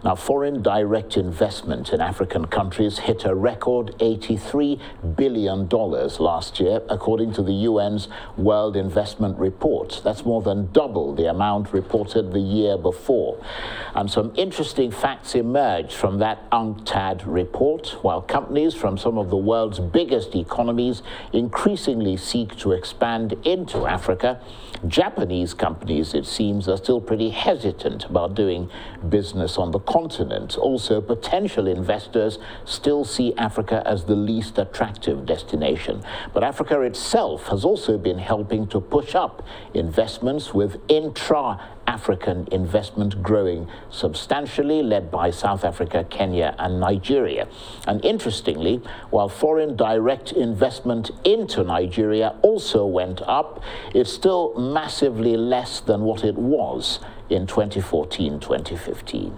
Now, foreign direct investment in African countries hit a record $83 billion last year, according to the UN's World Investment Report. That's more than double the amount reported the year before. And some interesting facts emerged from that UNCTAD report. While companies from some of the world's biggest economies increasingly seek to expand into Africa, Japanese companies, it seems, are still pretty hesitant about doing business on the continent. Also, potential investors still see Africa as the least attractive destination. But Africa itself has also been helping to push up investments, with intra-African investment growing substantially, led by South Africa, Kenya, and Nigeria. And interestingly, while foreign direct investment into Nigeria also went up, it's still massively less than what it was in 2014-2015.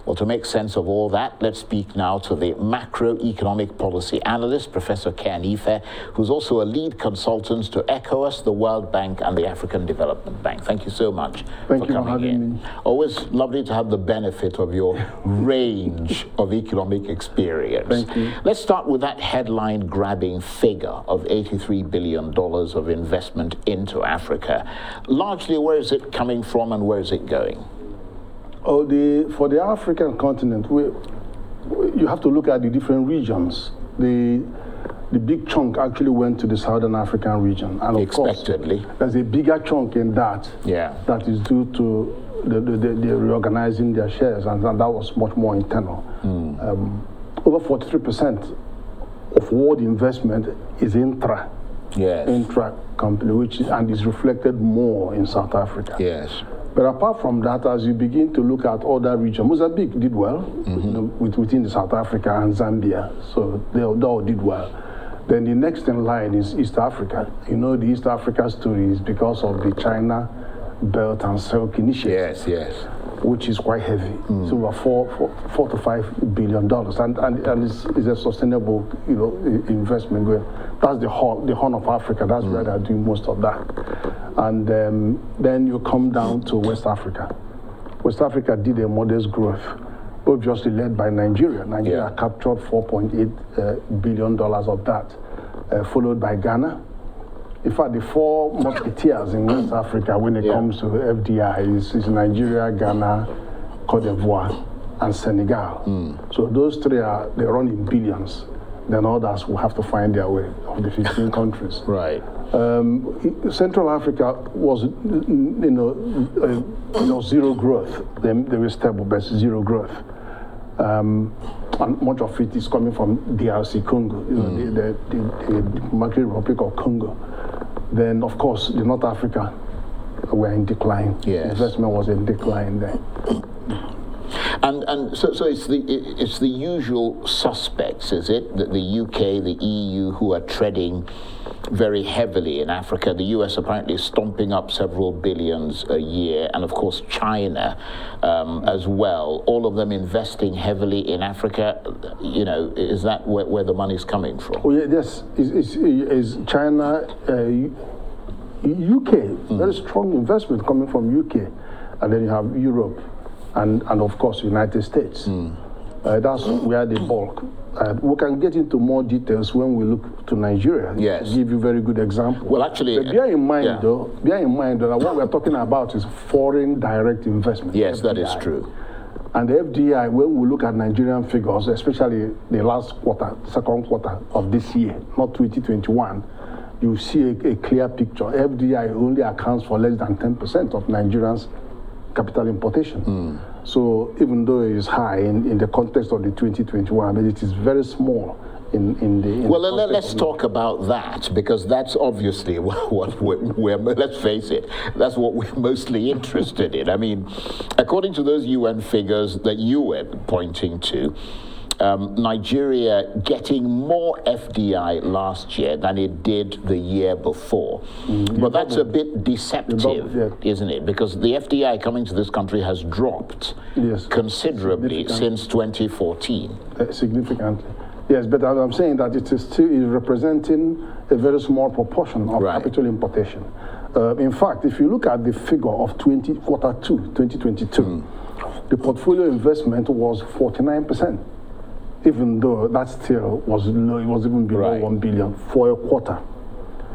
Well, to make sense of all that, let's speak now to the macroeconomic policy analyst, Professor Ken Ife, who's also a lead consultant to ECOWAS, the World Bank, and the African Development Bank. Thank you so much for coming in. Always lovely to have the benefit of your range of economic experience. Thank you. Let's start with that headline-grabbing figure of $83 billion of investment into Africa. Largely, where is it coming from and where is it going? For the African continent, you have to look at the different regions. The big chunk actually went to the Southern African region. And of course, there's a bigger chunk in that that is due to the reorganizing their shares, and that was much more internal. Over 43% of world investment is intra-company, and is reflected more in South Africa. Yes. But apart from that, as you begin to look at other regions, Mozambique did well within the South Africa, and Zambia, so they all did well. Then the next in line is East Africa. You know, the East Africa story is because of the China Belt and Silk Initiative. Yes. Which is quite heavy. So about $4 to $5 billion, and it's a sustainable, investment going. That's the Horn of Africa. That's where they're doing most of that. And then you come down to West Africa. West Africa did a modest growth, obviously led by Nigeria. Nigeria captured $4.8 billion of that, followed by Ghana. In fact, the four musketeers in West Africa when it comes to FDI is Nigeria, Ghana, Cote d'Ivoire, and Senegal. So those three they run in billions. Then others will have to find their way of the 15 countries. Right. Central Africa was, zero growth. They were stable, but zero growth. And much of it is coming from DRC Congo, the Democratic Republic of Congo. Then, of course, the North Africa were in decline. Yes. Investment was in decline there. And so it's the usual suspects, is it? That the UK, the EU, who are treading very heavily in Africa. The US apparently stomping up several billions a year, and of course China as well. All of them investing heavily in Africa. Is that where the money's coming from? Oh yes, is China, UK, very strong investment coming from UK, and then you have Europe. And of course, United States. That's where the bulk. We can get into more details when we look to Nigeria. Yes. Give you very good example. Well, actually, but bear in mind though that what we're talking about is foreign direct investment. Yes, FDI. that is true. And the FDI, when we look at Nigerian figures, especially the last quarter, second quarter of this year, not 2021, you see a clear picture. FDI only accounts for less than 10% of Nigerians' capital importation. So even though it is high in the context of the 2021, but it is very small in the well, let's talk about that, because that's obviously what we're let's face it, that's what we're mostly interested in. I mean, according to those UN figures that you were pointing to, Nigeria getting more FDI last year than it did the year before. But that's a bit deceptive, isn't it? Because the FDI coming to this country has dropped considerably since 2014. Significantly. Yes, but I'm saying that it is still representing a very small proportion of capital importation. In fact, if you look at the figure of quarter two, 2022, the portfolio investment was 49%, even though that still was low, it was even below 1 billion for a quarter.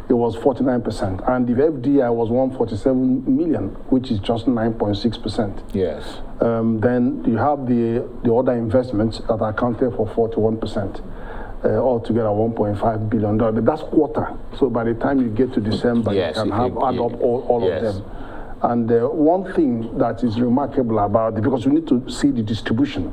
It was 49%, and the FDI was 147 million, which is just 9.6%. Yes. Then you have the other investments that are accounted for 41%, altogether 1.5 billion dollars. But that's quarter. So by the time you get to December, you can add up all of them. And one thing that is remarkable about it, because we need to see the distribution.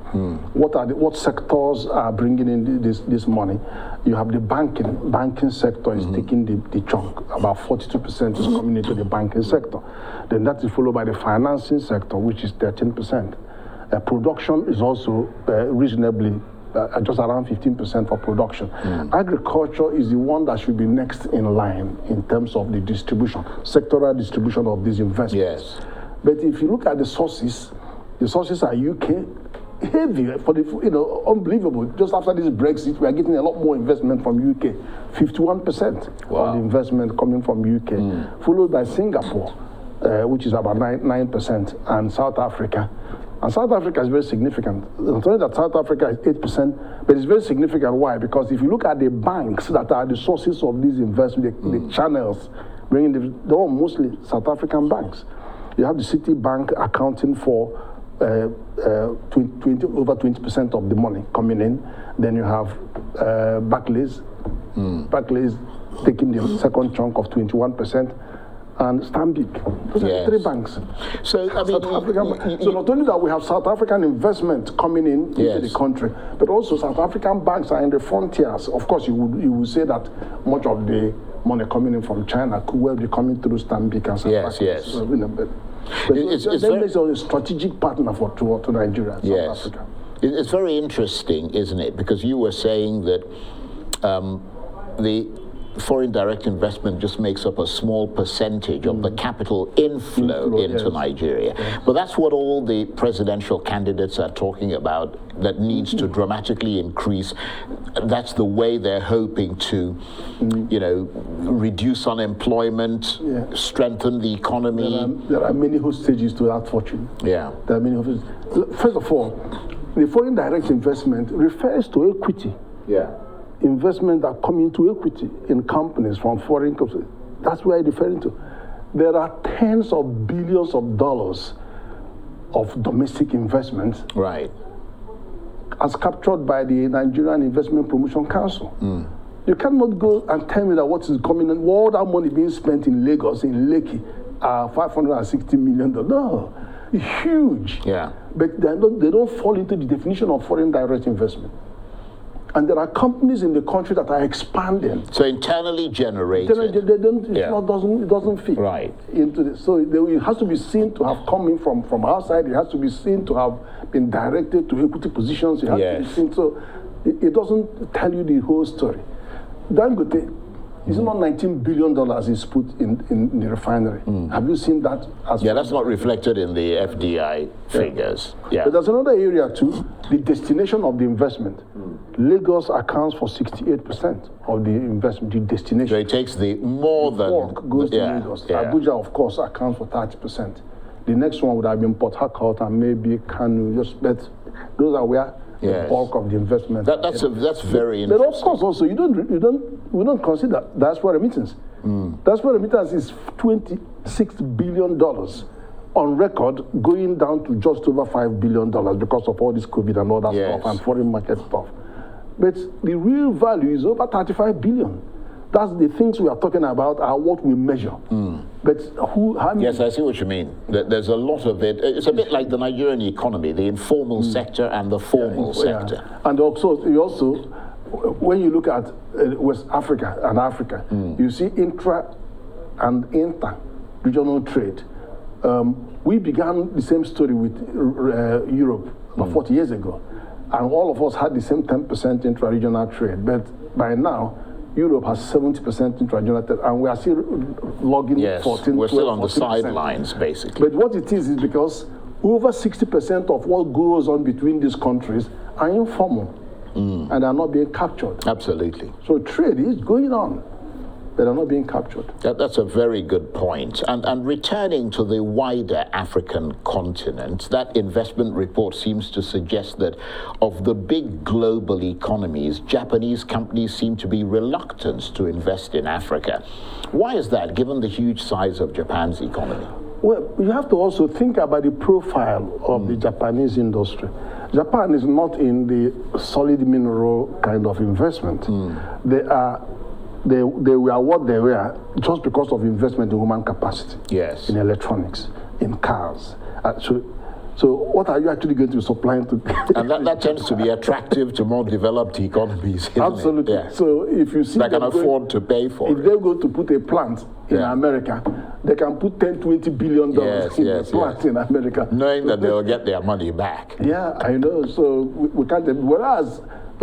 What sectors are bringing in this money? You have the banking sector is taking the chunk. About 42% is coming into the banking sector. Then that is followed by the financing sector, which is 13%. Production is also reasonably just around 15% for production. Agriculture is the one that should be next in line in terms of the distribution, sectoral distribution of these investments. Yes. But if you look at the sources are UK, heavy, for the, unbelievable. Just after this Brexit, we are getting a lot more investment from UK, 51% of the investment coming from UK, followed by Singapore, which is about 9%, and South Africa. And South Africa is very significant. Not only that South Africa is 8%, but it's very significant. Why? Because if you look at the banks that are the sources of these investments, the channels, they're all mostly South African banks. You have the Citibank accounting for over 20% of the money coming in. Then you have Barclays. Barclays taking the second chunk of 21%. And Stanbic. Those are three banks. So, I mean, so not only that we have South African investment coming into the country, but also South African banks are in the frontiers. Of course, you would say that much of the money coming in from China could well be coming through Stanbic and South Africa. Yes. So, it's very a strategic partner to Nigeria and South Africa. It's very interesting, isn't it? Because you were saying that the foreign direct investment just makes up a small percentage of the capital inflow into Nigeria. But that's what all the presidential candidates are talking about, that needs to dramatically increase. That's the way they're hoping to, reduce unemployment, strengthen the economy. There are many hostages to that fortune. Yeah. There are many hostages. First of all, the foreign direct investment refers to equity. Yeah. Investment that come into equity in companies from foreign companies. That's what I'm referring to. There are tens of billions of dollars of domestic investments. Right. As captured by the Nigerian Investment Promotion Council. You cannot go and tell me that what is coming in, all that money being spent in Lagos, in Lekki, $560 million. No, huge. Yeah. But they don't fall into the definition of foreign direct investment. And there are companies in the country that are expanding. So internally generated. It doesn't fit into this. So it has to be seen to have come in from outside. It has to be seen to have been directed to equity positions. It has to be seen. So it doesn't tell you the whole story. Dangote, it's not $19 billion is put in the refinery. Have you seen that? That's not reflected in the FDI figures. But there's another area too, the destination of the investment. Lagos accounts for 68% of the investment, the destination. So it takes the more than... Bulk goes to Lagos. Abuja, of course, accounts for 30%. The next one would have been Port Harcourt and maybe Kanu, but those are where the bulk of the investment. That's very interesting. But of course, also we don't consider diaspora remittance. Diaspora remittance is $26 billion on record, going down to just over $5 billion because of all this COVID and all that stuff and foreign market stuff. But the real value is over 35 billion. That's the things we are talking about are what we measure. But how many? Yes, I see what you mean. There's a lot of it. It's a bit like the Nigerian economy, the informal sector and the formal sector. And also, when you look at West Africa and Africa, you see intra and inter-regional trade. We began the same story with Europe about 40 years ago. And all of us had the same 10% intra-regional trade. But by now, Europe has 70% intra-regional trade, and we are still logging 14%. We're still on the sidelines, basically. But what it is because over 60% of what goes on between these countries are informal, and are not being captured. Absolutely. So trade is going on. but they're not being captured. That's a very good point. And returning to the wider African continent, that investment report seems to suggest that of the big global economies, Japanese companies seem to be reluctant to invest in Africa. Why is that, given the huge size of Japan's economy? Well, you have to also think about the profile of the Japanese industry. Japan is not in the solid mineral kind of investment. They were what they were just because of investment in human capacity. Yes. In electronics, in cars. So what are you actually going to be supplying to? And that tends to be attractive to more developed economies, isn't Absolutely. it? Yeah. So if you see they can afford to pay for it. If they go to put a plant in America, they can put $10, $20 billion in a plant in America. Knowing that they'll get their money back. Yeah, I know. So we can't. Whereas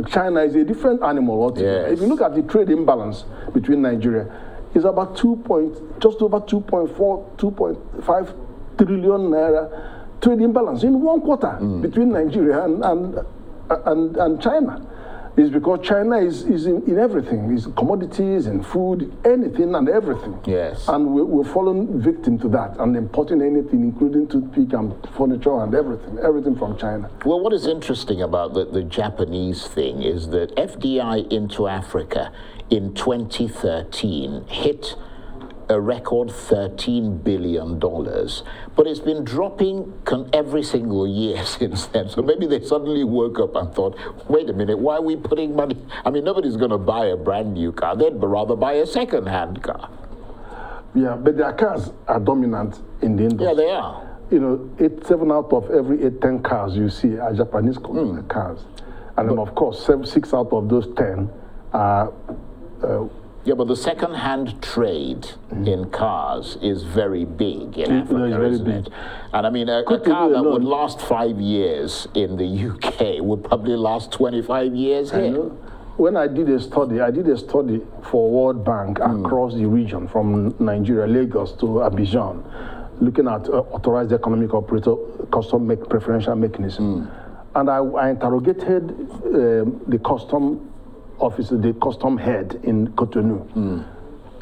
China is a different animal altogether. Yes. If you look at the trade imbalance between Nigeria, it's about just over 2.5 trillion naira trade imbalance in one quarter between Nigeria and China. Is because China is in everything. It's commodities and food, anything and everything. Yes. And we're falling victim to that and importing anything, including toothpick and furniture and everything from China. Well, what is interesting about the Japanese thing is that FDI into Africa in 2013 hit a record $13 billion, but it's been dropping every single year since then. So maybe they suddenly woke up and thought, wait a minute, why are we putting money? I mean, nobody's going to buy a brand new car. They'd rather buy a second-hand car. Yeah, but their cars are dominant in the industry. Yeah, they are. You know, 7 out of every 10 cars you see are Japanese cars. And then, of course, 6 out of those 10 are... Yeah, but the second-hand trade in cars is very big in Africa, isn't it? And I mean, a car that would last 5 years in the UK would probably last 25 years here. I know. When I did a study for World Bank across the region from Nigeria, Lagos to Abidjan, looking at authorized economic operator custom preferential mechanism. And I interrogated the custom officer, the custom head in Cotonou.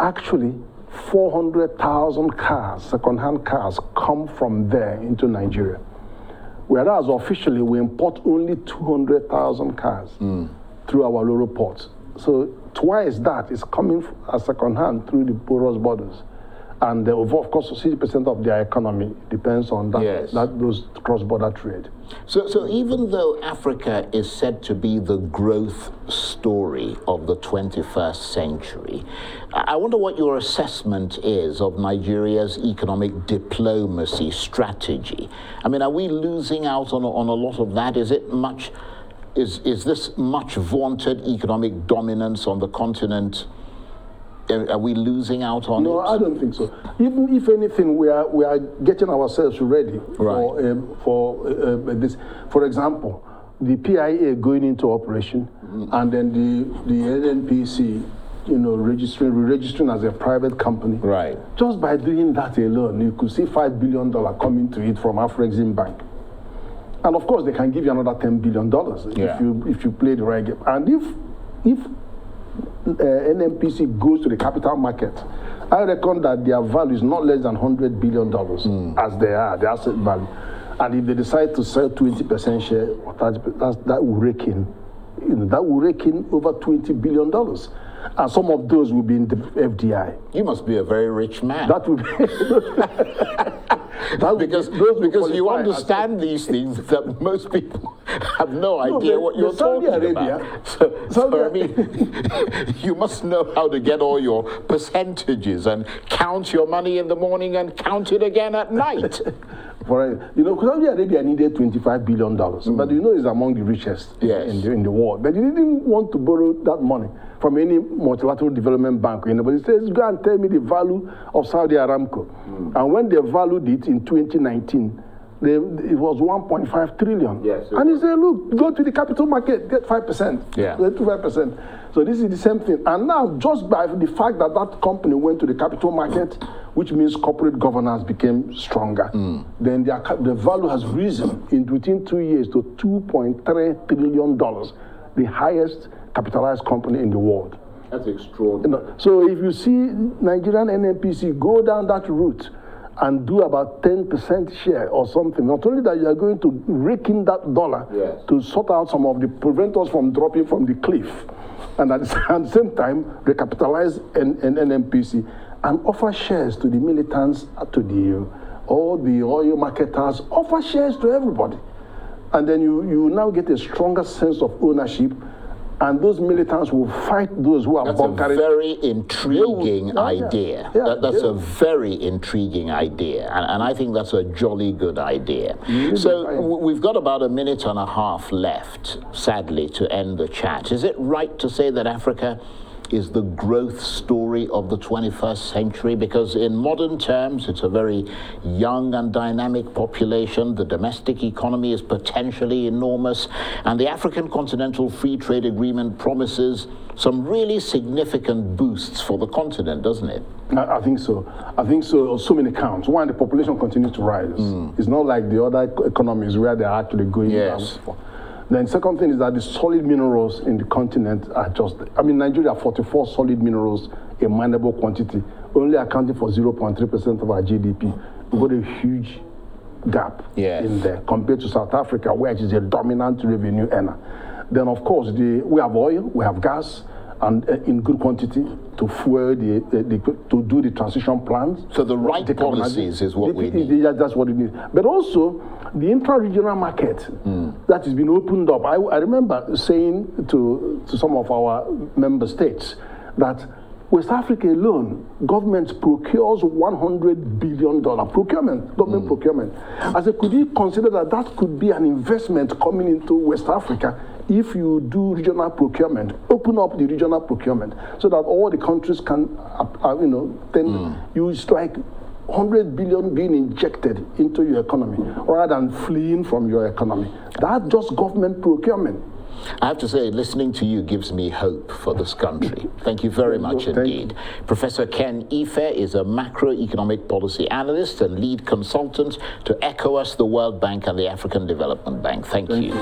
Actually, 400,000 cars, second-hand cars, come from there into Nigeria. Whereas officially we import only 200,000 cars through our Loro ports. So twice that is coming as second-hand through the porous borders. And of course, 60% of their economy depends on that, those cross-border trade. So even though Africa is said to be the growth story of the 21st century, I wonder what your assessment is of Nigeria's economic diplomacy strategy. I mean, are we losing out on a lot of that? Is this much vaunted economic dominance on the continent? Are we losing out on it? No, I don't think so. Even if anything, we are getting ourselves ready for this. For example, the PIA going into operation, and then the NNPC, re-registering as a private company. Right. Just by doing that alone, you could see $5 billion coming to it from Afrexim Bank. And of course, they can give you another $10 billion if you play the right game. And if NNPC goes to the capital market, I reckon that their value is not less than $100 billion as they are, the asset value. And if they decide to sell 20% share or 30%, that will rake in. That will rake in over $20 billion. And some of those will be in the FDI. You must be a very rich man. That would be... because you understand these things that most people have no idea what you're talking about. So I mean, you must know how to get all your percentages and count your money in the morning and count it again at night. Saudi Arabia needed $25 billion, but it's among the richest in the world. But they didn't want to borrow that money from any multilateral development bank. But it says, go and tell me the value of Saudi Aramco. And when they valued it in 2019, it was 1.5 trillion. Yes, and he said, look, go to the capital market, get 5%. Yeah. Get 5%. So this is the same thing. And now, just by the fact that that company went to the capital market, which means corporate governance became stronger, then the value has risen within 2 years to $2.3 trillion, the highest capitalized company in the world. That's extraordinary. So if you see Nigerian NNPC go down that route and do about 10% share or something, not only that you are going to rake in that dollar to sort out some of the prevent us from dropping from the cliff, and at the same time recapitalize NNPC and offer shares to the militants, to all the oil marketers, offer shares to everybody. And then you now get a stronger sense of ownership, and those militants will fight those who are bunkering. That's a very intriguing idea. That's a very intriguing idea, and I think that's a jolly good idea. So we've got about a minute and a half left, sadly, to end the chat. Is it right to say that Africa is the growth story of the 21st century? Because in modern terms, it's a very young and dynamic population. The domestic economy is potentially enormous. And the African Continental Free Trade Agreement promises some really significant boosts for the continent, doesn't it? I think so. I think so on so many counts. One, the population continues to rise. It's not like the other economies where they're actually going down. Then second thing is that the solid minerals in the continent are just, Nigeria, 44 solid minerals in mineable quantity, only accounting for 0.3% of our GDP. We've got a huge gap in there compared to South Africa, which is a dominant revenue earner. Then of course, we have oil, we have gas, and in good quantity to fuel to do the transition plans. So the right policies is what we need. That's what it needs. But also the intra-regional market that has been opened up. I remember saying to some of our member states that West Africa alone, government procures $100 billion government procurement. I said, could you consider that could be an investment coming into West Africa if you do regional procurement, open up the regional procurement so that all the countries can, use like 100 billion being injected into your economy rather than fleeing from your economy. That's just government procurement. I have to say, listening to you gives me hope for this country. Thank you very much indeed. Professor Ken Ife is a macroeconomic policy analyst and lead consultant to ECOWAS, the World Bank, and the African Development Bank. Thank you.